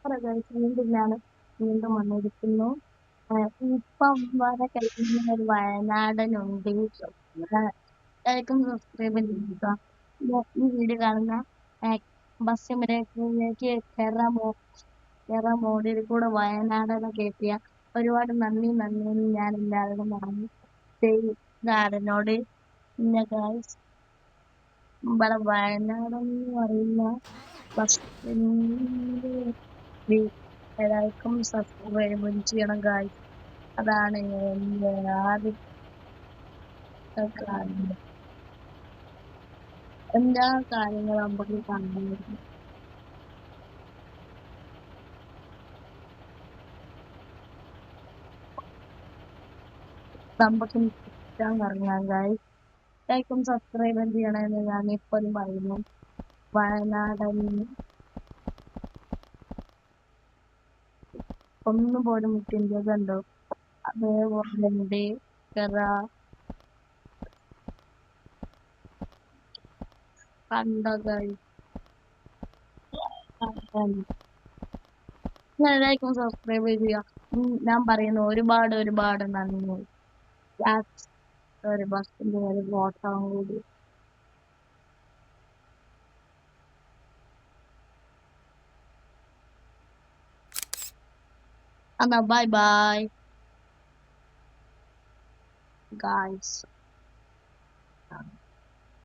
വീണ്ടും ഞാൻ വീണ്ടും വന്നിരിക്കുന്നു. ഇപ്പം വരെ കഴിഞ്ഞ ഒരു വയനാടനുണ്ട്. ലൈക്കും സബ്സ്ക്രൈബും ചെയ്യുക. ഈ വീഡിയോ കാണുന്ന ബസ്സിലേക്ക് കയറാൻ മോഡിൽ കൂടെ വയനാടെന്ന് കേട്ടിയ ഒരുപാട് നന്ദി നന്ദി ഞാൻ എല്ലാവരോടും പറഞ്ഞു. നാടിനോട് പിന്നെ ഗായ്സ് ഇവിടെ വയനാടെന്ന് പറയുന്ന ബസ്സിന്റെ എല്ലാവർക്കും സബ്സ്ക്രൈബ് ചെയ്യണം ഗായ്സ്. അതാണ് എന്റെ ആദ്യത്തെ കാര്യം. എല്ലാ കാര്യങ്ങളും നമുക്ക് കാണാൻ പറ്റും. നമുക്ക് ഇഷ്ടം പറഞ്ഞാൽ ഗായ്സ് ലൈക്കും സബ്സ്ക്രൈബും ചെയ്യണമെന്ന് ഞാൻ എപ്പോഴും പറയുന്നു. വയനാടൻ ഒന്നും പോലും മുട്ടിൻ്റെ കണ്ടോ, അതേപോലെ ഉണ്ട് കണ്ടോ ഗായ്സ്. ലൈക്കും സബ്സ്ക്രൈബ് ചെയ്യുക. ഞാൻ പറയുന്നു ഒരുപാട് ഒരുപാട് നന്ദി. ഒരു ബസ്സിന്റെ ഒരു ഫോട്ടോ കൂടി. എന്നാ ബൈ ബൈ ഗായ്സ്.